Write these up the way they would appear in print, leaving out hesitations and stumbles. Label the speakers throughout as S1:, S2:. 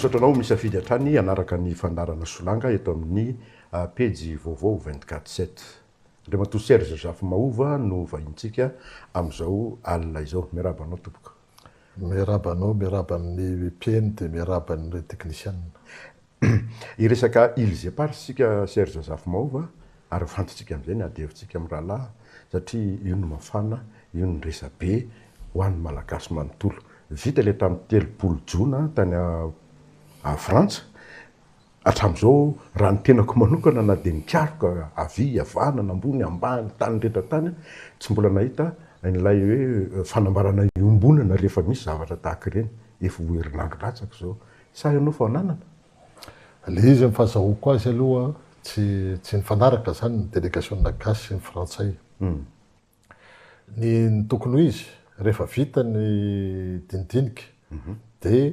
S1: misaotranao misafidy hatrany anaraka ny fandarana solanga eto amin'ny pejy vaovao 24/7 ndre matoa Serge Zafy Mahova no vahintsika amin'izao alina izao. Miarabanao tompoko.
S2: Miarabanao, miaraban'ny PN dia miaraban'ny technicien.
S1: Iresaka Ilzy Epars sika Serge Zafy Mahova ary fantatsika amin'izay ny adihevitsika amin'ny rahalahy satria io no mafana, io no resa be ho an'ny malagasy manontolo. Vita ilay tamin'ny 30 Jona tany a Frantsa. Hatramin'izao raha ny tenako manokana na dia nikaroka avy avana ambony ambany tany rehetra tany tsy mbola nahita ilay hoe fanambarana iombonana rehefa misy zavatra tahaka ireny efa ho herinandro latsaka izao. Sa ianao fa ananana?
S2: Le izy fahazahoako azy aloha tsy nifanaraka zany ny délégation gasy sy ny frantsay. Ny tokony ho izy rehefa vita ny dindinika dia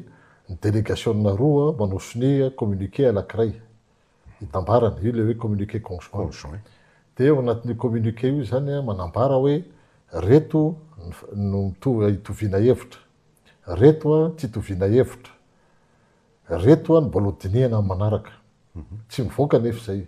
S2: ny délégation roa manosony communiqué anankiray hitambarana io le hoe communiqué conjoint. Dia ao anatin'ny communiqué io zany manambara hoe reto no hitoviana hevitra, reto tsy hitoviana hevitra, reto ny mbola dinihana amin'ny manaraka. Tsy mivoaka nefa zay.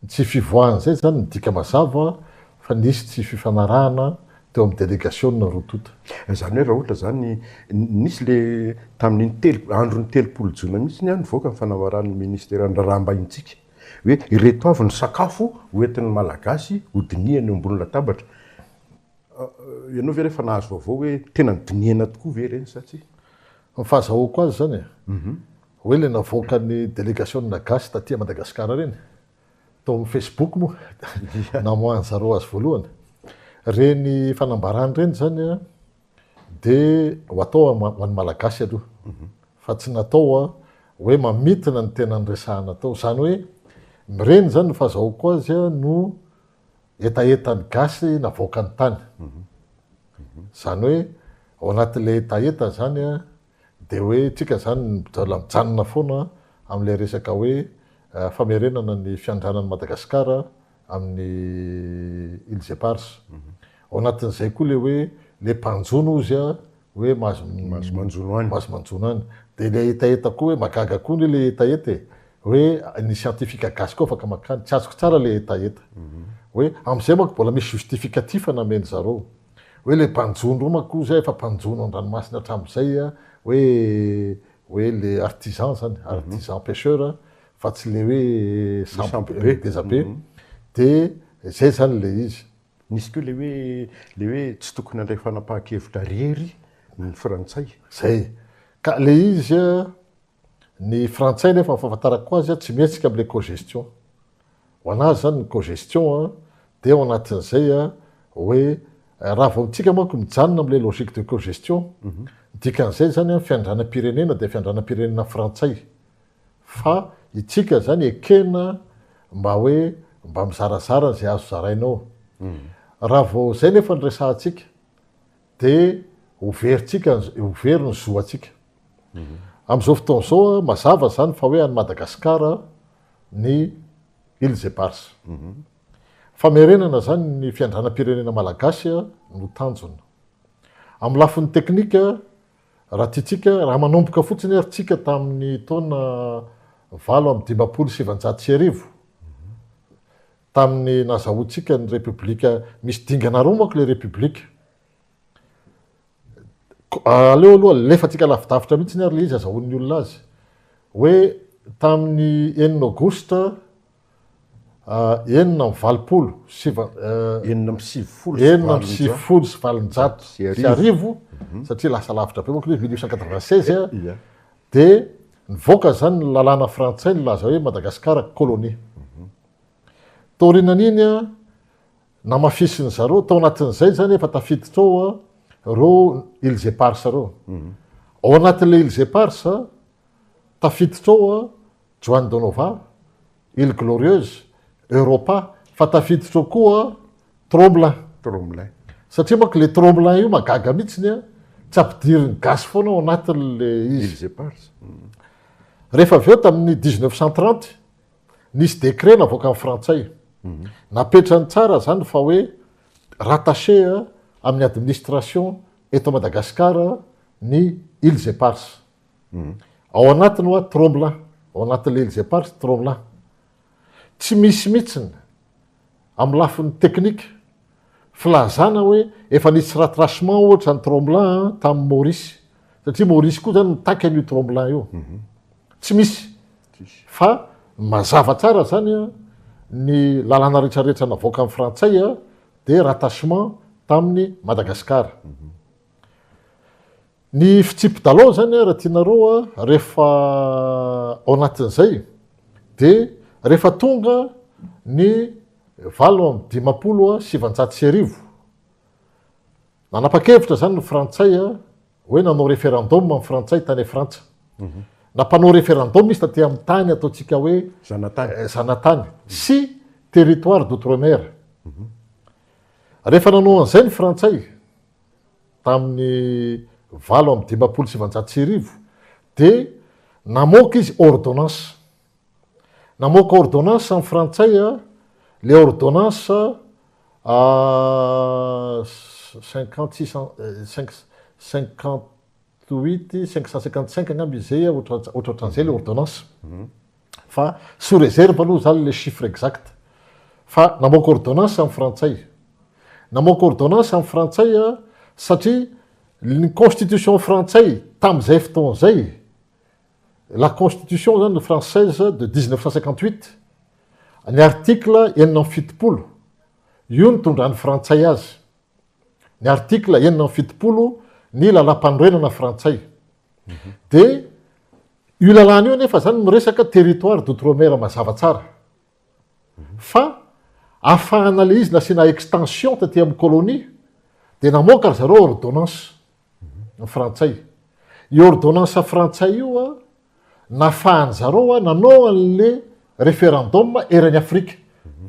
S2: Tsy fivoahana zay zany midika mazava fa nisy tsy fifanarahana teo amin'ny délégation roa tota.
S1: Zany hoe raha ohatra zany nisy le tamin'ny andron'ny 30 Jona mihitsy ny nivoaka ny fanambaran'ny ministère raha mbahintsika hoe ireto avy ny sakafo hoentin'ny malagasy ho dinihana eo ambony latabatra. Ianao ve rehefa nahazo vaovao hoe tena dinihana tokoa ve ireny sa tsia?
S2: Ny fahazahoako azy zany hoe le navoaka ny délégation gasy taty Madagasikara reny tao amin'ny Facebook moa namoahany zareo azy voalohany. Reny fanambarany reny zany dia ho atao ho an'ny malagasy aloha fa tsy natao hoe mamitina ny tena nyresahana tao. Zany hoe mireny zany ny fahazahoako azy no etaetany gasy navoaka ny tany. Zany hoe ao anatin'ilay etaeta zany dia hoe tsika zany mijanona foana amin'ilay resaka hoe famerenana ny fiandranan'ny Madagasikara amin'ny Ilzy Epars. Ao anatin'izay koa le hoe le mpanjono izy hoe mahazo manjono any. Dia le etaeta koa hoe magaga koa le etaeta hoe ny scientifique gasy koa afaka makany. Tsy azoko tsara le etaeta. Hoe amin'izay manko mbola misy justificatif nameny zareo. Hoe le mpanjono roa manko zay efa mpanjono an-dranomasina hatramin'izay hoe le artisan zany, artisan pêcheur fa tsy le hoe sambo be. Dia zay zany le izy.
S1: Nisy koa le hoe tsy tokony andray fanapahan-kevitra rery ny frantsay.
S2: Zay. Ka le izy ny frantsay nefa fahafantarako azy tsy mihetsika amin'ilay cogestion. Ho anazy zany ny cogestion dia ao anatin'izay hoe raha vao tsika manko mijanona amin'ilay logique de cogestion dikan'izay zany fiandranam-pirenena dia fiandranam-pirenena frantsay. Fa itsika zany ekena mba mizarazara zay azo zarainao. Raha vao zay nefa ny resahantsika dia hovery ny zoantsika. Amin'izao fotoana izao mazava zany fa hoe any Madagasikara ny Ilzy Epars. Famerenana zany ny fiandranam-pirenena malagasy no tanjona. Amin'ny lafiny teknika raha tiatsika raha manomboka fotsiny ary tsika tamin'ny taona 1970 tamin'ny nazahoantsika ny république misy dingana roa manko le république. Aleo aloha alefatsika lavidavitra mihitsy ny ary le izy azahoan'ny olona azy hoe tamin'ny 9 Aogosta 1970 satria lasa lavitra be manko le 1896 dia nivoaka zany ny lalàna frantsay nilaza hoe Madagasikara colonie. Taorinan'iny namafisiny zareo tao anatin'izay zany efa tafiditra ao reo Ilzy Epars reo. Ao anatin'ilay Ilzy Epars tafiditra ao Joan de Nova, Île Glorieuse, Europa, fa tafiditra koa Tromblin. Satria manko le Tromblin io magaga mihitsiny tsy ampidiriny gasy foana ao anatin'le Ilzy Epars. Rehefa avy eo tamin'ny 1930 nisy décret navoaka amin'ny frantsay. Napetrany tsara zany fa hoe rattaché amin'ny administration eto Madagasikara ny Ilzy Epars. ao anatiny hoa tromblin ao anatin'le Elysée Pars tromblin tsy misy mihitsiny amin'ny lafin'ny teknika filazana hoe efa nisy ratracement ohatra ny tromblin tamin'ny Maurice satria Maurice koa zany nitaky an'io tromblin io tsy misy fa mazava tsara zany ny lalàna rehetrarehetra navoaka amin'ny frantsay dia rattachement tamin'ny Madagasikara. Ny fitsipy-dalao zany raha tianareo rehefa ao anatin'izay dia rehefa tonga ny 1970 nanapa-kevitra zany ny frantsay hoe nanao référendum amin'ny frantsay tany Frantsa. Nampanao référendum izy taty amin'ny tany ataontsika hoe zanatany sy territoire d'outre-mer. Rehefa nanao an'izay ny frantsay tamin'ny 1970 dia namoaka izy ordonnance. Namoaka ordonnance amin'ny frantsay le ordonnance 555 angamba izay ohatrohatran'izay le ordonnance fa sous réserve aloha zany le chiffre exact fa namoaka ordonnance amin'ny frantsay. Namoaka ordonnance amin'ny frantsay satria ny constitution frantsay tamin'izay fotoan'izay la constitution zany française de 1958 ny article 70 io nitondran'ny frantsay azy. Ny article 70 ny lalam-panorenana frantsay dia io lalàna io nefa zany miresaka territoire d'outre-mer mazava tsara fa ahafahana le izy nasiana extension taty amin'ny colonie dia namoaka ry zareo ordonnance ny frantsay. Io ordonnance frantsay io nafahany zareo nanao an'le référendum eran'ny Afrique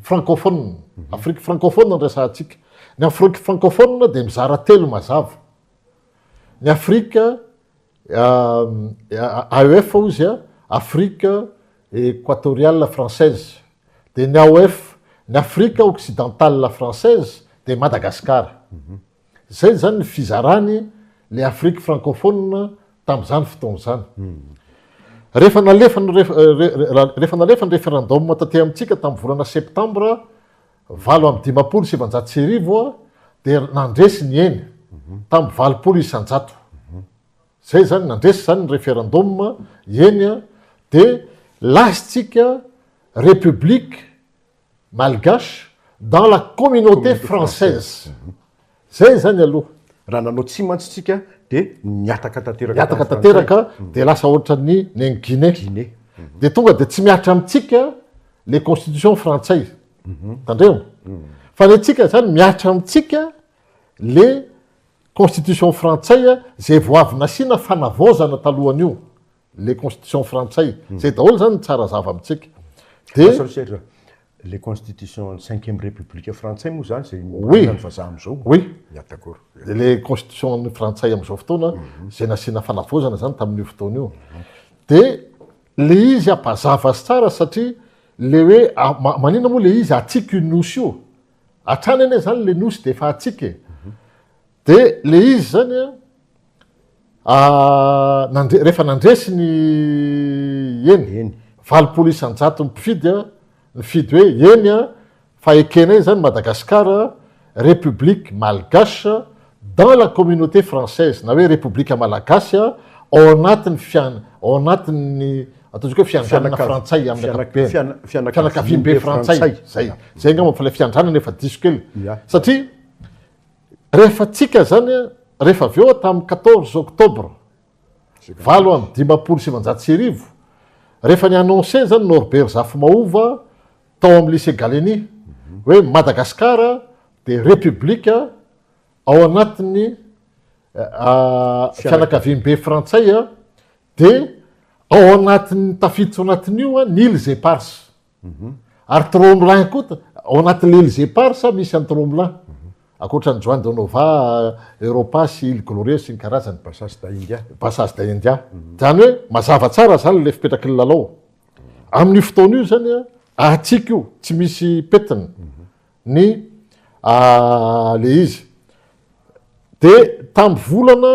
S2: francophone. Afrique francophone nresahantsika. Ny Afrique francophone dia mizara telo mazava. Ny Afrique AEF izy Afrique équatoriale française dia ny AOF ny Afrique occidentale française dia Madagascar. Zay zany ny fizarany le Afrique francophone tamin'izany fotoan'izany. Rehefa nalefa ny référendum taty amintsika tamin'ny volana septembre 1970 dia nandresy ny eny tamin'ny 20 zay zany nandresy zany ny référendum eny dia lasitsika république malgache dans la communauté française. Zay zany aloha
S1: raha nanao tsy mantsitsika dia miataka
S2: tanteraka dia lasa ohatrany ny Guinée dia tonga dia tsy miatra amintsika le constitution frantsay tandreo fa ny antsika zany miatra amintsika le constitution frantsay zay vao avy nasiana fanavaozana talohan'io le constitution frantsay zay daholo zany tsara zava amintsika
S1: dia les constitutions 5e république français moa zany zay
S2: ny
S1: vazaha am'izao
S2: d'accord le constitution frantsay am'izao fotoana zay nasiana fanavaozana zany tamin'io fotoana io dia le izy ampazava tsara satria le hoe manina moa le izy atsika io nosy io atrany ane zany le nosy dia efa atsika dia le izy zany rehefa nandresy ny eny 20 mpifidy nifidy hoe eny fa ekena zany Madagascar république malgache dans la communauté française na hoe république malagasy ao anatin'ny ataontsika hoe fiandranana frantsay amin'ny ankapobeny fianakaviam-be frantsay zay angamba fa le fiandranana efa diso kely satria rehefa tsika zany rehefa avy eo tamin'ny 14 octobre 1970 rehefa ny annonce zany Norbert Zafy-Mahova tao amin'ny lycée Galeny hoe Madagascar dia république ao anatin'ny fianakaviam-be frantsay dia ao anatin'ny tafiditra ao anatin'io ny Elysée Pars ary Tromblin koa ao anatin'le Elysée Pars misy any Tromblin akoatran'ny Juan de Nova Europa sy Île Glorieuse sy ny karazany
S1: passage
S2: d'India zany hoe mazava tsara zany le fipetraky ny lalao amin'io fotoana io zany atsika io tsy misy petiny ny le izy dia tamin'ny volana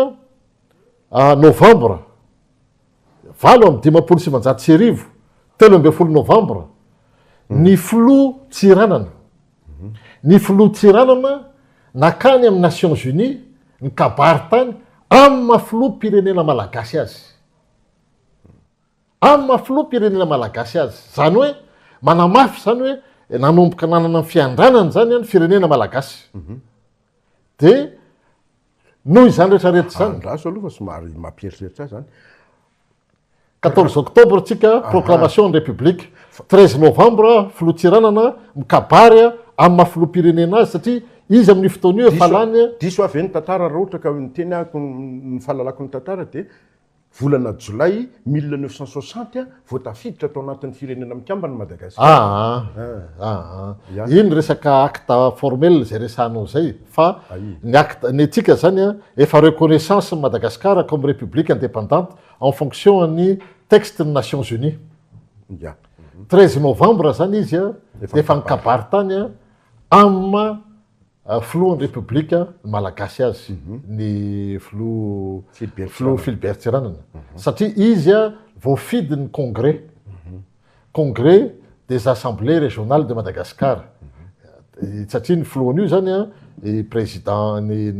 S2: novembre valo amy 5 telo amby folo novambra ny filoha tsiranana ny filoha tsiranana nakany amin'ny Nations Unies ny kabary tany amin'ny mafiloha-pirenena malagasy azy amin'ny mafiloha-pirenena malagasy azy zany hoe manamafy zany hoe nanomboka nanana ny fiandranana zany ny firenena malagasy de noho izany rehetrarehetra zany
S1: raso aloha fa somary mampieritreritra zany
S2: 14 octobre tsika proclamation de république 13 novembre filoha-tsiranana mikabary amin'ny mafiloha-pirenena azy satria izy amin'ny fotoana io falany
S1: diso avy ny tantara raha ohatra ka nyteny ako ny fahalalako ny tantara de volana jolay 1960 vao tafiditra tao anatin'ny firenena mikambany Madagasikara.
S2: Iny resaka acte formel zay resanao zay fa ny acte ny tsika zany efa reconnaissance Madagascar comme république indépendante en fonction ny texte ny Nations Unies. 13 novembre zany izy efa nikabary tany amin'ny filohan'ny république malagasy azy ny filoha Philibert Tsiranana satria izy voafidy ny congrès des assemblées régionales de Madagascar satria ny filohany io zany président ny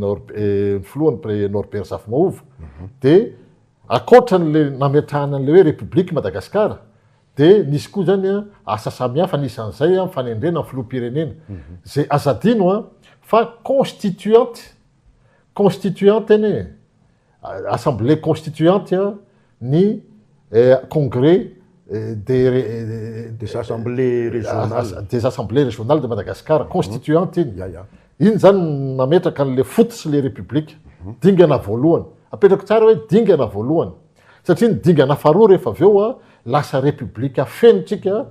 S2: filohany Norbert Zafmaovo de akoatran'le nametrahana an'le hoe république Madagascar de nisy koa zany asa samihafa nisan'izay mifanendrena amin'ny filoha-pirenena zay azadino fa constituante eny assemblée constituante ny congrès
S1: des assemblées
S2: régionales de Madagascar constituante iny zany nametraka an'le foot sy le république dingana voalohany apetrako tsara hoe dingana voalohany satria ny dingana faharoa rehefa avy eo lasa république fenotsika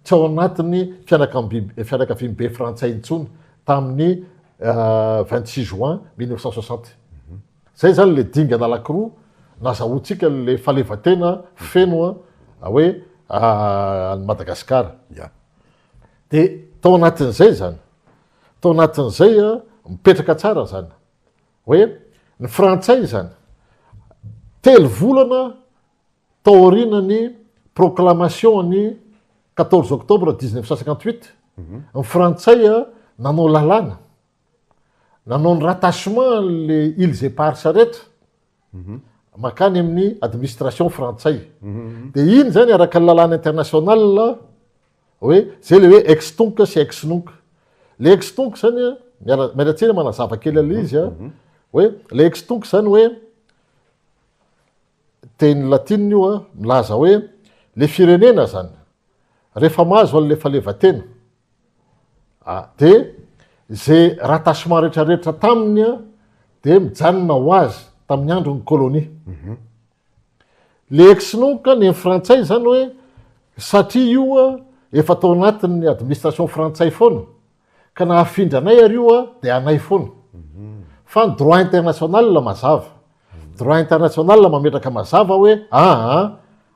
S2: tsy ao anatin'ny fianakaviam-be frantsay intsony tamin'ny 26 juin 1960 zay zany le dingana anakiroa nazahoantsika le falevatena feno hoe any Madagasikara de tao anatin'izay zany tao anatin'izay mipetraka tsara zany hoe ny frantsay zany telo volana tao aorinany proclamation ny 14 octobre 1958 ny frantsay nanao lalàna nanao ny rattachement le îles éparses rehetra makany amin'ny administration frantsay de iny zany araka ny lalàna international hoe zay le hoe extonk sy exnonk le extonk zany miaratsena manazava kely ale izy hoe le extonk zany hoe teny latine io milaza hoe le firenena zany rehefa mahazo an'le falevatena de zay rattachement rehetrarehetra taminy de mijanona ho azy tamin'ny andro ny colonie le exnonka ny frantsay zany hoe satria io efa tao anatin'ny administration frantsay foana ka nahafindra anay ary io de anay foana fa ny droit international mazava droit international mametraka mazava hoe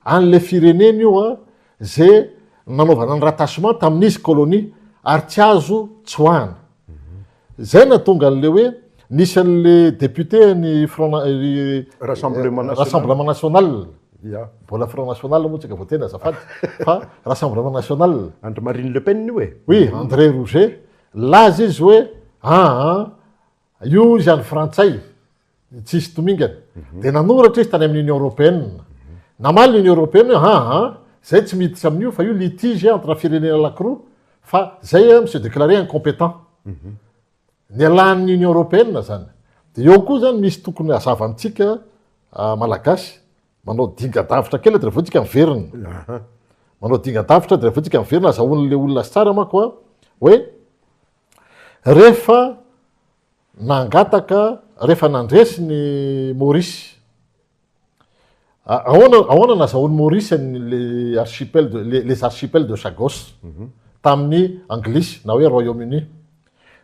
S2: an'le firenena io zay nanaovana ny rattachement tamin'izy colonie ary tsy azo tsoahana zay na tonga an'le hoe nisy an'le député ny rassemblement national mbola front national moa tsika voatena azafady fa rassemblement national
S1: André Marine Le Pen io
S2: oui André Rouget laza izy hoe io izy any frantsay tsisy tomingana de nanoratra izy tany amin'ny union européenne namaly l'union européenne zay tsy miditra amin'io fa io litige entre firenena anakiroa fa zay monsieur déclaré incompétent ny alan'ny union européenne zany de eo koa zany misy tokony hazava amitsika malagasy manao dingadavitra kely de rehefa tsika miverina manao dingadavitra de rehefa tsika miverina azahoan'le olona sy tsara mako hoe rehefa nangataka rehefa nandresy ny Maurice ahoana nazahoan'ny Maurice les archipels de Chagos tamin'ny Anglisy na hoe Royaume-Uni ny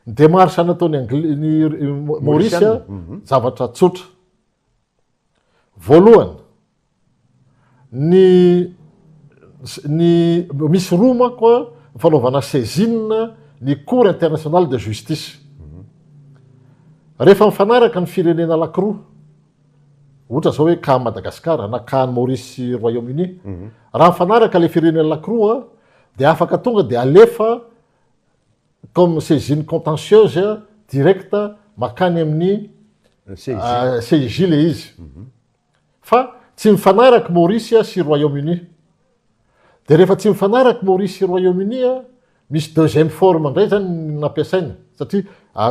S2: démarche nataony Maurice zavatra tsotra voalohany ny misy roa mako fanaovana saisine ny cour internationale de justice rehefa mifanaraka ny firenena anakiroa ohatra zao hoe ka Madagasikara na ka Maurice sy Royaume-Uni raha mifanaraka le firenena anankiroa de afaka tonga de alefa comme saisine contentieuse directe makany amin'ny CIJ le izy fa tsy mifanaraka Maurice sy Royaume-Uni de rehefa tsy mifanaraka Maurice sy Royaume-Uni misy deuxième forme indray zany nampiasaina satria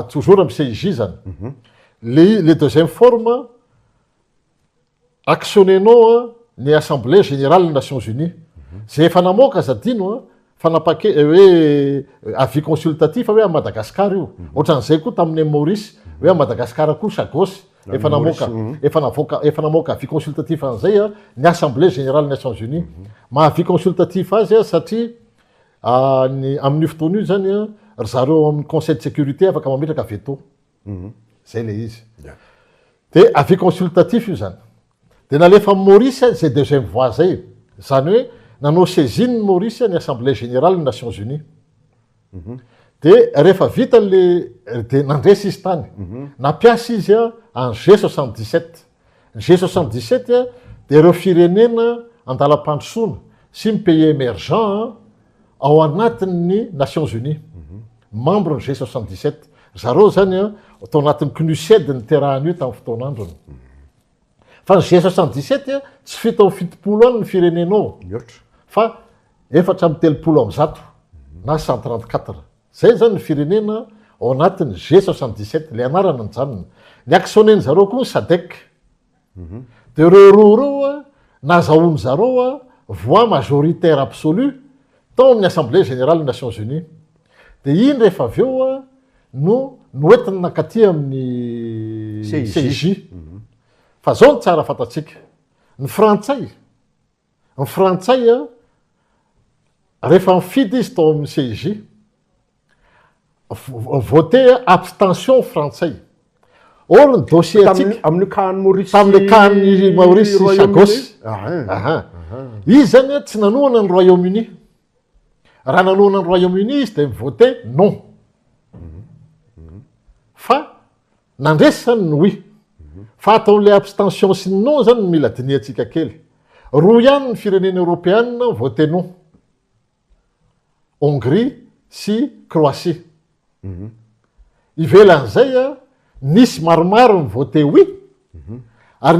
S2: toujours amin'ny CIJ zany le deuxième forme actionnenao ny assemblée générale des Nations Unies zay efa namoaka zadino fanapake hoe avis consultatif hoe a Madagascar io ohatran'izay koa tamin'ny Maurice hoe a Madagascar koa sagosy efa namoaka avis consultatif an'izay ny assemblée générale des Nations Unies ma avis consultatif azy satria amin'ny fotoana io zany zareo amin'ny conseil de sécurité afaka mametraka veto zay le izy de avis consultatif io zany de nalefa Maurice zay deuxième voie zay zany hoe nanao saisine Maurice ny assemblée générale des Nations Unies de rehefa vita de nandresy izy tany nampiasa izy en G77 G77 de ireo firenena andalam-pandrosoana sy ny pays émergent ao anatin'ny Nations Unies membre ny G77 zareo zany atao anatin'ny CNUSED ny terahany io tamin'ny fotoan'androny fa ny G77 tsy fito amin'ny fitopolo any ny firenenao fa 430 na 134 zay zany ny firenena ao anatin'ny G77 le anarana nyjanona ny actionneny zareo koa ny SADC de reo nazahoany zareo voix majoritaire absolue tao amin'ny assemblée générale des Nations Unies de iny rehefa avy eo no noentiny nakaty amin'ny CIJ fa zao ny tsara fantatsika ny frantsay rehefa mifidy izy tao amin'ny CIJ voté abstention frantsay or ny dossier
S1: amin'ny kahany Maurice
S2: tamin'ny kahany Maurice sagosy izy zany tsy nanohana ny Royaume-Uni raha nanohana ny Royaume-Uni izy de mivoté non fa nandresy zany ny oui fa ataon'le abstention sy ny non zany mila diniatsika kely roa ihany ny firenena européenne voté non Hongrie sy Croatie ivelan'izay nisy maromaro mivoté oui ary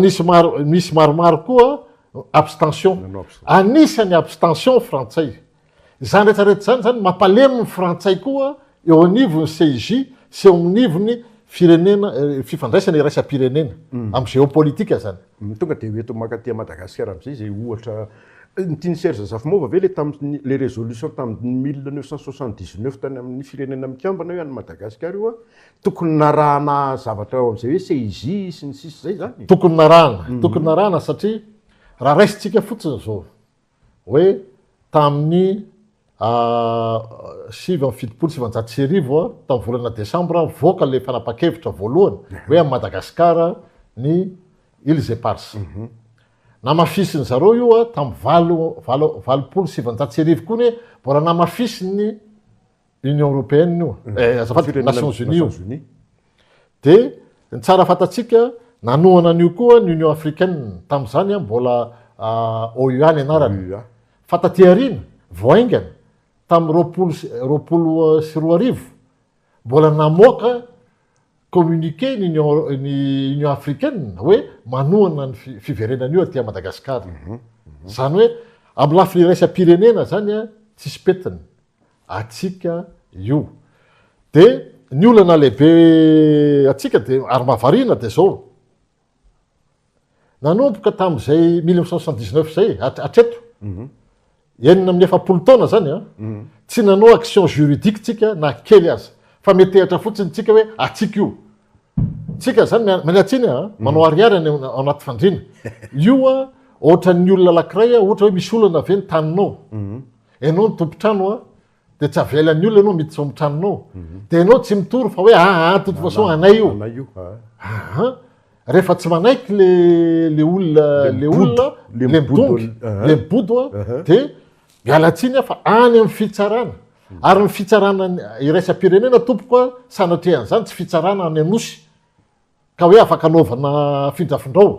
S2: misy maromaro koa abstention anisany abstention frantsay zany rehetrarehetra zany mampalemy ny frantsay koa eo anivony CIJ sy eo amin'nivony firenena fifandraisana iraisam-pirenena amin'ny géopolitika zany
S1: tonga de eto makaty Madagasikara am'izay zay ohatra nytiany Serge Safimova ve le tamin'ny le résolution tamin'ny 1979 tany amin'ny firenena mikambana hoe any Madagasikara io tokony narahana zavatra ao am'izay hoe CIJ sy ny sisy zay zany
S2: tokony narahana satria raha raisitsika fotsiny zao hoe tamin'ny 7 tamin'ny volana Desambra voaka le fanapa-kevitra voalohany hoe a Madagasikara ny îles éparses namafisiny zareo io tamin'ny 7 koa ny mbola namafisiny Union européenne io azafady Nations Unies io de ny tsara fantatsika nanohana an'io koa ny Union africaine tamin'izany mbola OUA ny anarany fa taty arina voaingana tamin'ny 20 mbola namoaka communiqué ny Union africaine hoe manohana ny fiverenana io aty Madagasikara zany hoe amin'ny lafiny iraisam-pirenena zany tsisy petiny atsika io de ny olana lehibe atsika de ary mahavariana de zao nanomboka tamin'izay 1979 zay atreto enina amin'ny 70 taona zany tsy nanao action juridique tsika na kely azy fa metehatra fotsiny tsika hoe atsika io tsika zany mialatsiny manao ariary ao anaty fandrina io ohatra ny olona lakiray ohatra hoe misy olana ave ny taninao ianao ny tompotrano de tsy avelan'ny olona ianao miditra ao amin'ny tranonao de ianao tsy mitory fa hoe toute façon anay io rehefa tsy manaiky le olona le mibodo de mialatsiny fa any amin'ny fitsarana ary ny fitsarana iraisam-pirenena tompoko sanatrehan'izany tsy fitsarana any anosy ka hoe afaka anaovana findrafindrao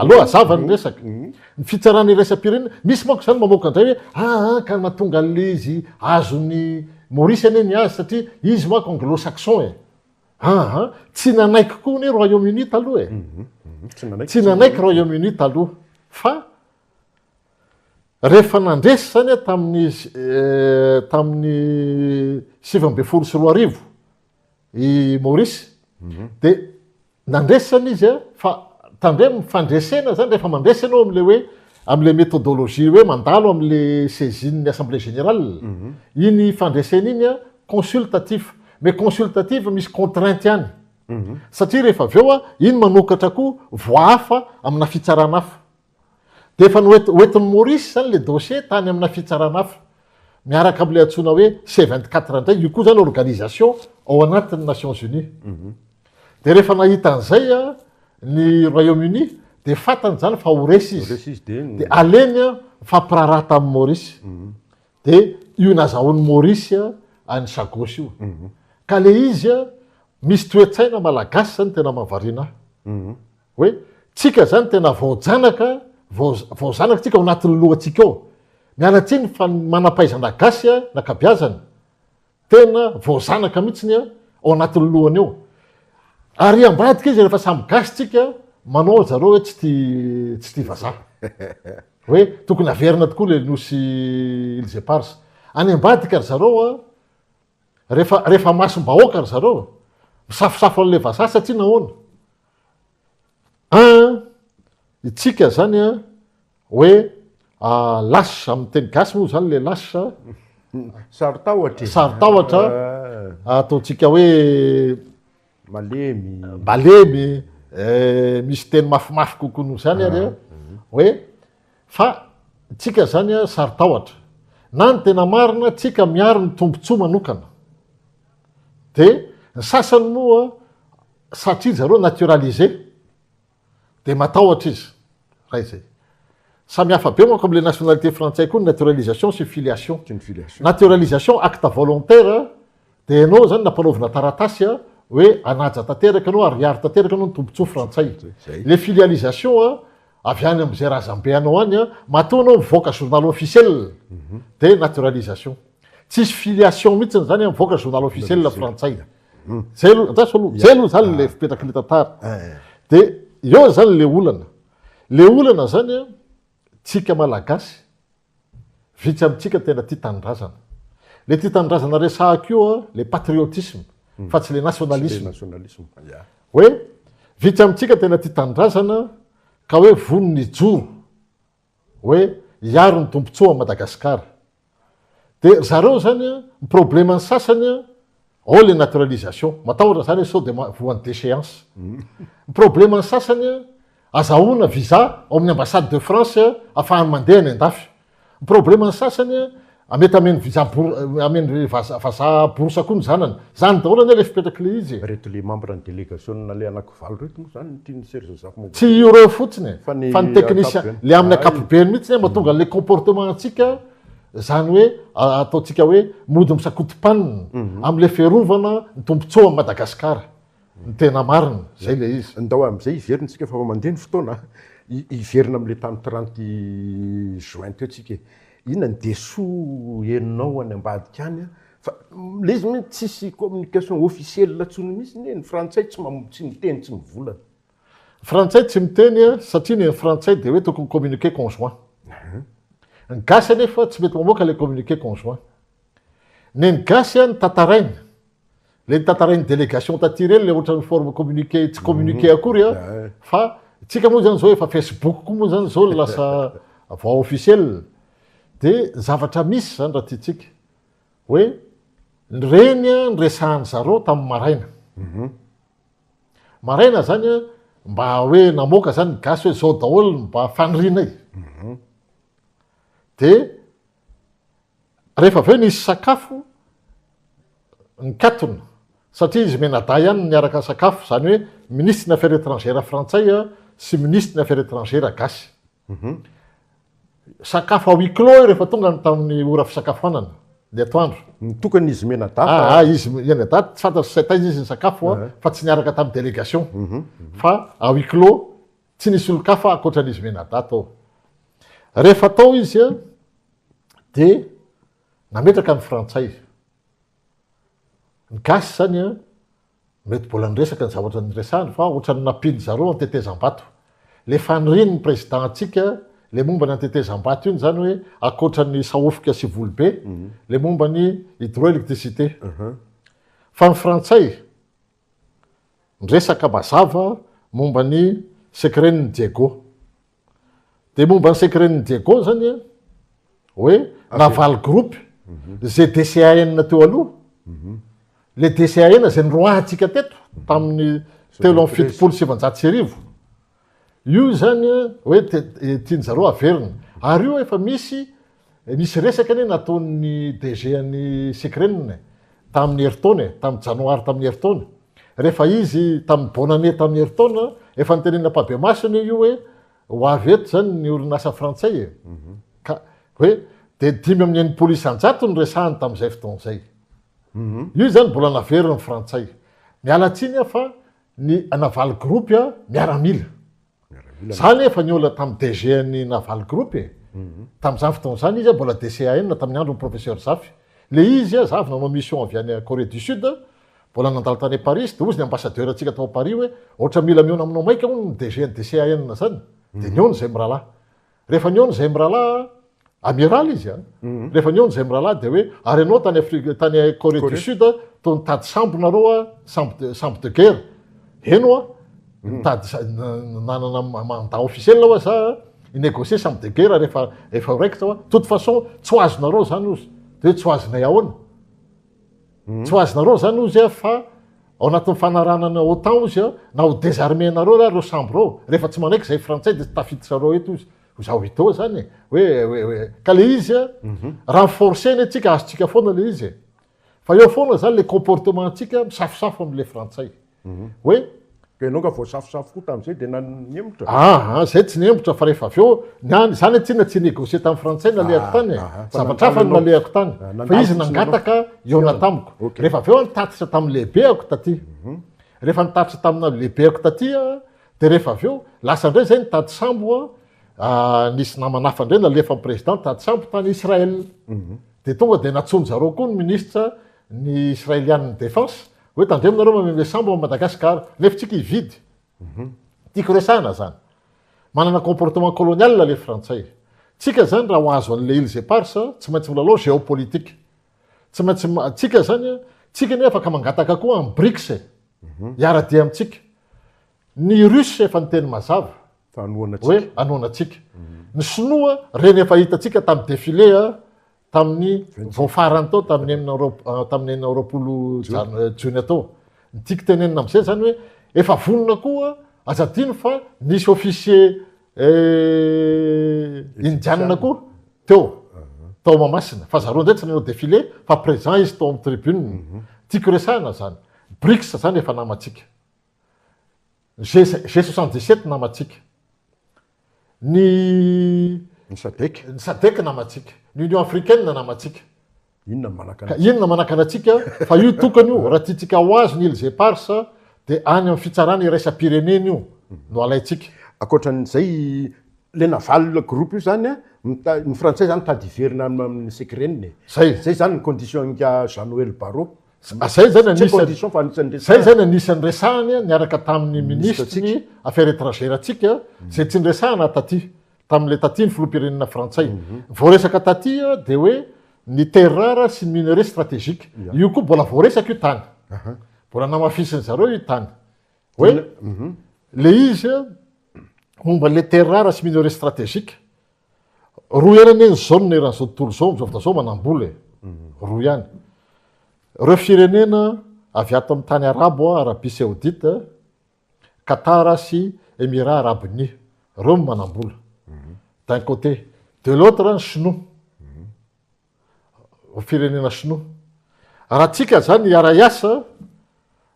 S2: aloha azava ny resaka ny fitsarany iresa-pirenena misy manko zany mamoaka andray hoe ka mahatonga an'le izy azony Maurice ane ny azy satria izy manko anglo-saxon tsy nanaiky koa ny Royaume-Uni taloha tsy nanaiky Royaume-Uni taloha fa rehefa nandresy zany tamin'ny 7 i Maurice de nandresy zany izy fa tandray mifandresena zany rehefa mandresy anao am'le hoe am'le méthodologie hoe mandalo am'le saisine assemblée générale iny fandresena iny consultatif mais consultatif misy contrainte ihany satria rehefa avy eo iny manokatra koa voahafa amina fitsarana hafa de efa noentin'ny Maurice zany le dossier tany amina fitsarana hafa miaraka am'le antsona hoe C24 ndray io koa zany organisation ao anatin'ny Nations Unies de rehefa nahita an'izay ny Royaume-Uni de fatany zany fa horesy izy de aleny fampirarata amin'ny Maurice de io nazahoan'ny Maurice any sagosy io ka le izy misy toetsaina malagasy zany tena mahavariana hoe tsika zany tena voajanaka tsika ao anatin'ny lohantsika ao mialatsiny fa manampaizana gasy nakabiazany tena voazanaka mihitsiny ao anatin'ny lohany eo ary ambadika izy rehefa samy gasy tsika manao zareo hoe tsy ty vazaha hoe tokony averina tokoa le nosy Ilse Pars any ambadika ry zareo rehefa masom-bahoaka ry zareo misafosafo an'le vazaha satria nahoana itsika zany hoe lasa amin'ny teny gasy moa zany le lasa sarotahotra ataontsika hoe malemy misy teny mafimafy kokoa noho zany ary hoe fa tsika zany sarotahotra na ny tena marina tsika miaro ny tombontsoa manokana de ny sasany moa satria zareo naturalisé de matahotra izy raha izay samy hafa be manko am'le nationalité frantsay koa ny naturalisation sy filiation naturalisation acte volontaire de anao zany nampanaovina taratasy hoe anaja tanteraka anao ariary tanteraka anao ny tombontsoa frantsay le filialisation avy any am'izay razambe anao any matoa anao mivoaka journal officiel de naturalisation tsisy filiation mihitsiny zany mivoaka journal officiel frantsay zay aloha zany le fipetraky le tantara de eo zany le olana zany tsika malagasy vitsy amitsika tena tia tanindrazana le tia tanindrazana resahako io le patriotisme fa tsy le nationalisme hoe vitsy amitsika tena tia tanindrazana ka hoe vonony joro hoe hiaro ny tombontsoa a Madagasikara de zareo zany ny problème ny sasany ao le naturalisation matahotra zany sao de voan'ny déchéance ny problème ny sasany azahoana visa ao amin'ny ambassade de France afahany mandeha any andafy ny problème ny sasany mety ameny visa ameny vazaha borsa koa ny zanany zany daholo ane le fipetraky le izy
S1: reto le membre ny délégation le anakivalo reto moa zany tiany Serge Safmo
S2: tsy io reo fotsiny fa ny technicien le amin'ny ankapobeny mihitsy mahatonga le comportement antsika zany hoe ataontsika hoe mody misakotom-panina am'le fiarovana ny tombontsoa a Madagasikara ny tena marina zay le izy
S1: ndao am'izay iverintsika fa mandeha ny fotoana iverina am'le tany 30 juin teo tsika inona ny deso enao any ambadika any fa le izy mihitsy tsisy communication officielle tsony mihitsy ny frantsay tsy miteny tsy mivolana
S2: frantsay tsy miteny satria ny frantsay de hoe tokony communiqué conjoint ny gasy anefa tsy mety mamoaka le communiqué conjoint ny gasy ny tatarainy le tatarainy délégation taty reny le ohatrany forme communiqué tsy communiqué akory fa tsika moa zany zao efa Facebook koa moa zany zao lasa voix officielle de zavatra misy zany raha tiatsika hoe reny nyresahany zareo tamin'ny maraina zany mba hoe namoaka zany gasy hoe zao daholo mba fanirianay de rehefa aveo nisy sakafo nikatona satria izy menada ihany niaraka sakafo zany hoe ministre ny affaires étrangères frantsay sy ministre ny affaires étrangères gasy sakafo à huis clos rehefa tonga tamin'ny ora fisakafoanana de atoandro
S1: tokony izy menadata
S2: izy enada tsy fantatro sataiza izy ny sakafo fa tsy niaraka tamin'ny délégation fa awiclo tsy nisy olo-kafa akoatran'izy menadato ao rehefa tao izy a de nametraka ny frantsay ny gasy zany a mety mbola nyresaka ny zavatra nyresahany fa ohatrany napiny zareo antetezam-bato le faniriny ny président atsika le momba ny antetezam-bato iny zany hoe akoatrany sahofika sy volobe le momba ny hydroélectricité fa ny frantsay nyresaka mazava momba ny secretny Diego de momba ny secretny Diego zany a hoe naval groupe zay DCAN teo aloha le DCAN zay nyroahatsika teto tamin'ny telo amin'ny fitopolo sivanjato sy arivo io zany hoe tiany zareo averina ary io efa misy resaka ny nataon'ny DG any secretny tamin'ny heritaony tamin'ny janoary tamin'ny heritaony rehefa izy tamin'ny bonane tamin'ny heritaona efa nytenena mpabemasiny io hoe ho avy eto zany ny orinasa frantsay ka hoe de 5 amin'ny enimpolo isanjato ny resahany tamin'izay fotoan'izay io zany mbola naveriny frantsay mialatsiny a fa ny naval groupe a miaramila zany efa ny ola tamin'ny DG any naval groupe tamin'izany fotoan'izany izy a mbola DCAN tamin'ny andro ny professeur Zafy le izy a zavy nanao mission avy any Corée du Sud mbola nandalo tany Paris de ozy ny ambassadeur atsika tao Paris hoe ohatra mila miona aminao maika moa ny DG DCAN zany de niony zay mirahalahy rehefa niony zay mirahalahy amiral izy a rehefa niony zay mirahalahy de hoe ary anao tany Afrique tany Corée du Sud to nitady sambo nareo a sambo de guerre eno a nitady nanana mandat officiel ao za inégocier sambo de guerre rehefa raikitra ao toute façon tsy ho azonareo zany ozy de tsy ho azonay ahoana tsy ho azonareo zany ozy a fa ao anatin'ny fanaranana OTAN ozy a na ho désarmenareo reo sambo reo rehefa tsy manaiky zay frantsay de tafiditsareo eto ozy zaho hito zany hoe ka le izy a renforcer ny atsika azotsika foana le izy fa eo foana zany le comportement atsika misafosafo am'le frantsay hoe
S1: enao ka voasafosafo koa tam'izay de naniemotra
S2: zay tsy niembotra fa rehefa avy eo niany zany tsina tsy négocier tamin'ny frantsay nalehako tany zavatra hafa ny nalehako tany fa izy nangataka eona tamiko rehefa avy eo nitatitra tamin'ny lehibeako taty rehefa nitatitra tamina lehibeako taty de rehefa avy eo lasa ndray zay nitady sambo nisy namanafa ndray nalefa président nitady sambo tany Israël de tonga de natsony zareo koa ny ministre ny israélianny défense hoe tandreminareo mameme sambo a Madagasikara nefa tsika hividy tiako resahana zany manana comportement colonial le frantsay tsika zany raha ho azo an'le îles éparses tsy maintsy milalao géopolitique tsy maintsy tsika zany tsika ne afaka mangataka koa amin'ny BRICS iara-dia amitsika ny russe efa nyteny mazava hoe anoanatsika ny sinoa reny efa hitatsika tamin'ny défilé tamin'ny voafarany tao tamin'ny enina roapolo jony atao nytiako tenenina am'izay zany hoe efa vonona koa azadino fa nisy officier indianina koa tao mamasina fa zareo ndray tsy nanao défilé fa présent izy tao amin'ny tribune tiako resahana zany BRICS zany efa namatsika G77 namatsika ny sadek namatsika ny union africaine namatsika inona manakana atsika fa io tokany io raha tiatsika ho azo ny îles éparses de any amin'ny fitsarana iraisam-pirenena io no alaitsika
S1: akoatran'izay le naval groupe io zany ny frantsay zany tady iverina amin'ny secretny zay zany ny condition nka Jean-Noël Barrot
S2: zay zany anisan'ny resahany niaraka tamin'ny ministre ny affaires étrangères atsika zay tsy nyresahana taty tamin'le taty ny filoham-pirenena frantsay voaresaka taty de hoe ny terre rare sy ny minerai stratégique io koa mbola voaresaka io tany mbola namafisiny zareo io tany hoe le izy momba le terre rare sy minerai stratégique roa ianany zone eran'izao tontolo zao am'izao fotoana zao manambola roa ihany reo firenena avy ato amin'ny tany arabo Arabie Saoudite Qatar sy Émirats Arabes Unis reo manambola d'un côté de l'autre sinoa firenena sinoa raha tsika zany iara-iasa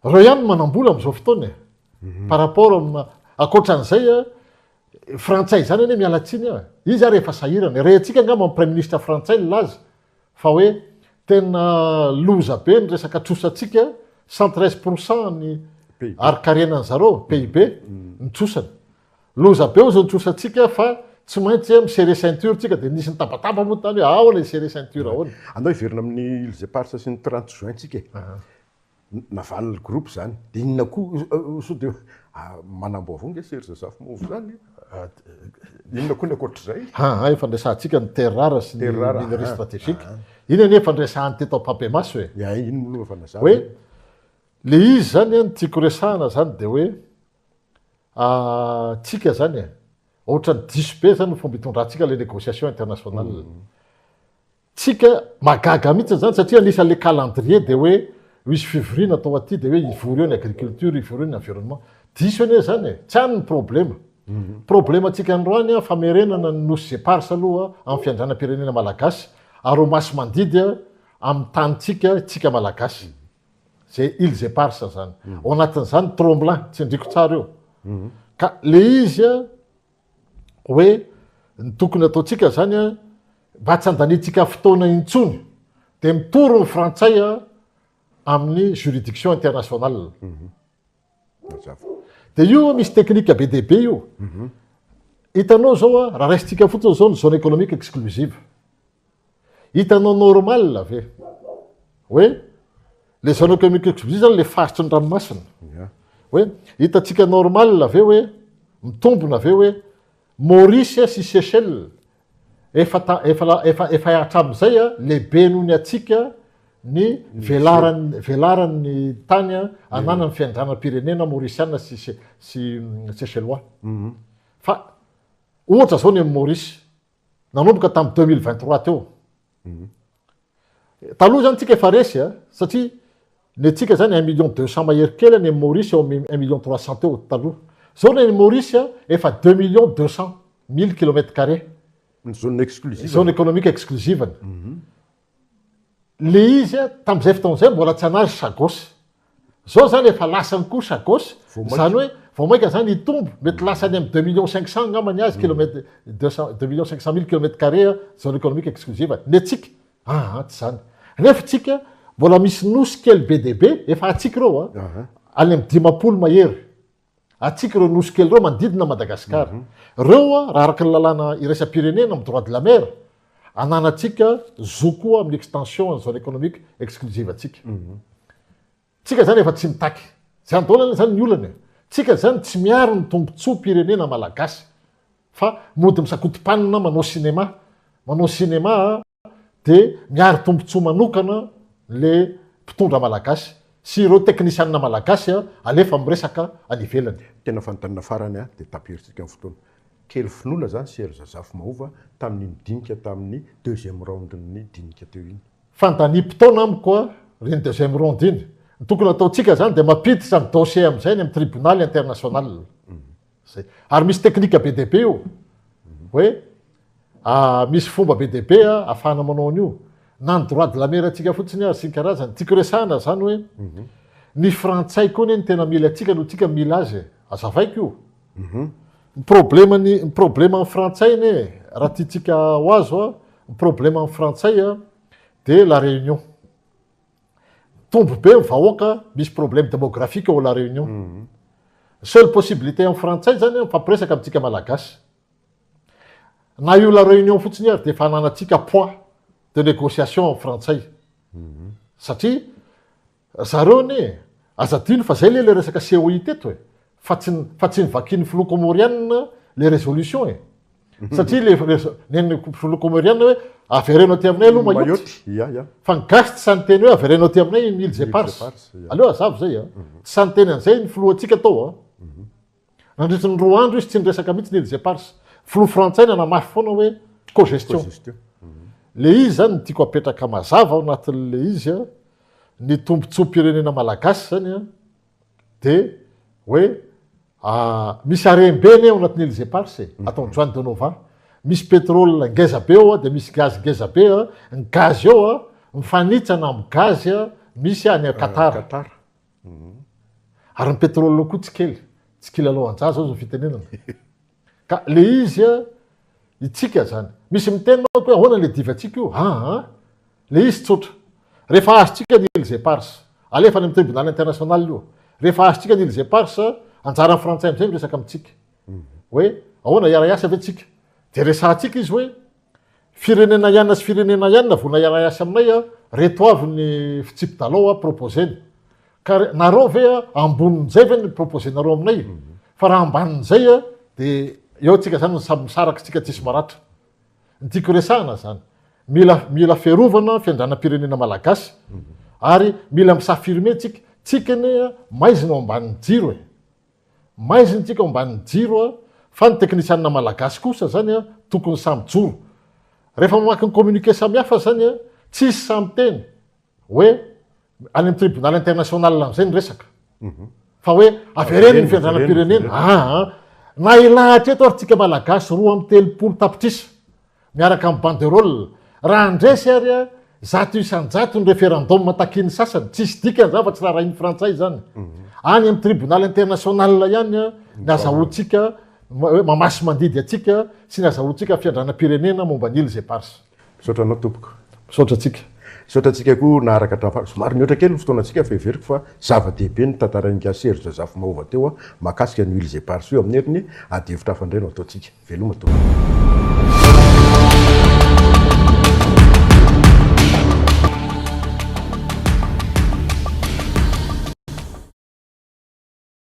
S2: reo ihany manambola am'izao fotoana par rapport amina akoatran'izay frantsay zany ane mialatsiny izy ary efa sahirana rehatsika angamba amin'ny premier ministre frantsay laza fa hoe tena loza be ny resaka trosatsika 113% ny
S1: PIB.
S2: arikarenany zareo PIB ny trosany loza be o zao ny trosatsika fa tsy maintsy misere ceinture tsika de nisy ny tabataba moa tany hoe ao le serre ceinture ahoana
S1: andao hiverina amin'ny ilze parsa sy ny 30 juin tsika navaly groupe zany de inona koa so de manamboavonga serge safimov zany inona koa ny akoatr'izay
S2: efa ndraisantsika ny terrara sy ny
S1: Terre rare,
S2: minerie stratégique iny anefa ndraisahany teto ampampiamaso e
S1: ya iny molova fanazava
S2: hoe le izy zany a ny tiako resahana zany de hoe tsika zany e ohatra ny diso be zany ny fomba itondrantsika le négociation internationale tsika magaga mihitsy zany satria anisan'le calendrier de hoe misy fivorina atao aty de hoe ivory eo ny agriculture ivory eo ny environnement diso ane zany e tsy any ny problema problema atsika androany a famerenana ny nosy ze parsa aloha amin'ny fiandranam-pirenena malagasy ary masy mandidy a amin'ny tanytsika tsika malagasy zay ilze parsa zany ao anatin'izany tromblin tsy ndriko tsara eo ka le izy a hoe ny tokony ataotsika zany a mba tsy andanitsika fotoana intsony de mitoro ny frantsay a amin'ny juridiction internationale de io misy teknika be de be io hitanao zao a raha raisitsika fotsiny zao ny zone économique exclusive hitanao normal ave hoe le zone économique exclusive zany le faritry ny ranomasina hoe hitatsika normal ave hoe mitombona ave hoe Maurice sy Seychelles efa hatram'izay a lehibe noho ny atsika ny velaran'ny tany a ananany fiandranam-pirenena mauriciana sy Seychellois fa ohatra zao ny Maurice nanomboka tamin'ny 2023 teo taloha zany tsika efa resy a satria ny atsika zany 1,200,000 mahery kely ny Maurice eo 1,300,000 teo taloha zao ny Maurice a efa 2,200,000 km².
S1: zone exclusive
S2: zone économique exclusive le izy a tam'izay fotoan'izay mbola tsy anazy sagosy zao zany efa lasany koa sagosy zany hoe vao maika zany hitombo mety lasany amin'ny 2,500,000 ngamany azy kilomètre 2,500,000 km² zone économique exclusive ny atsika tsy zany nefa tsika mbola misy nosy kely be de be efa atsika reo a any amin'ny 10 mahery atsika reo nosy kely reo manodidina Madagasikara reo a raha araka ny lalàna iraisam-pirenena amin'ny droit de la mer ananatsika zo koa amin'ny extension ny zone économique exclusive atsika tsika zany efa tsy mitaky zany taolana zany ny olana tsika zany tsy miaro ny tombontsoa pirenena malagasy fa mody misakotom-panina manao cinéma de miary tombontsoa manokana le mpitondra malagasy sy ireo teknisianina malagasy a alefa miresaka any ivelany
S1: tena fanotanana farany a de tapiritsika ny fotoana kely finoana zany Serge Safimahova tamin'ny midinika tamin'ny deuxième round ny dinika teo iny
S2: fandaniam-potoana amiko a reny deuxième round iny ny tokony ataotsika zany de mampiditra ny dossier am'izay ny amin'ny tribunal international zay ary misy teknika be de be io hoe misy fomba be de be a ahafahana manao an'io na ny droit de la mer atsika fotsiny ary sy ny karazany tiako resahana zany hoe ny frantsay koa ny tena mila atsika no tsika mila azy azavaiko io ny problema ny frantsay ny raha tiatsika ho azo a ny problema ny frantsay a de la réunion tombo be ny vahoaka misy problème démographique ao la réunion seule possibilité amin'ny frantsay zany mifampiresaka amintsika malagasy na io la réunion fotsiny ary de efa hananatsika poids de négociation amin'ny frantsay satria zareo ny azadino fa zay le resaka COI teto e fa tsy nivakiny filokomorianina le résolution e satria le filokomorianina hoe averenao ty aminay aloha maioty fa ny gasy tsy sany teny hoe averenao ty aminay ny ilze parse aleo azavo zay a tsy sany teny an'izay ny filoatsika tao a nandritry ny 2 andro izy tsy niresaka mihitsy ny ilze parse filo frantsay nanamafy foana hoe cogestion le izy zany ny tiako apetraka mazava ao anatin'le izy a ny tombontsoam-pirenena malagasy zany a de hoe misy arembeny ao anatin'ny ilze parse ataony joany de nova misy pétrole ngeza be ao a de misy gaz ngeza be a ny gaz eo a mifanitsana amin'ny gaz a misy any Qatar ary ny pétrole koa tsy kely alohan-jaza zao fitenenana ka le izy a itsika zany misy mitenao koe ahoana le diva atsika io le izy tsotra rehefa azotsika ny ile zay parsa alefa any amin'ny tribunal international io rehefa azotsika ny ile zay parsa anjara ny frantsay am'izay miresaka amitsika hoe ahoana iara-iasa ave tsika de resahantsika izy hoe firenena ianina sy firenena ianina vona iara-iasa aminay a reto avy ny fitsipidalao a proposeny ka nareo ve a ambonin'izay ve ny proposenareo aminay fa raha ambanin'izay a de eo tsika zany samy misaraky tsika tsisy maratra ny tiako resahana zany mila fiarovana fiandranam-pirenena malagasy ary mila misafirme tsika tsikany maizina ao ambanin'ny jiro e maiziny tsika ao ambanin'ny jiro a fa ny teknisianina malagasy kosa zany a tokony samy joro rehefa mamaky ny communiqué samihafa zany a tsisy samy teny hoe any amin'ny tribunal international am'izay ny resaka fa hoe avereny ny fiandranam-pirenena na ilahatra eto ary tsika malagasy 2 tapitrisa miaraka amin'ny banderole raha andresy ary a zato isan-jato ny référendum takiny sasany tsisy dikany zany fa tsy raha iny frantsay zany any amin'ny tribunal international ihany a ny azahoantsika mamasy mandidy atsika sy ny azahoantsika fiandranam-pirenena momba ny ile zay parsa
S1: misaotranao tompoko
S2: misaotra tsika
S1: misaotratsika koa naharaka hatrafa somary mihoatra kely ny fotoanantsika fa everiko fa zava-dehibe ny tantarainika Serge Zafy-Mahova teo a mahakasika ny ile zay parsa io amin'ny heriny ady hevitra hafandraino ataotsika veloma tompoko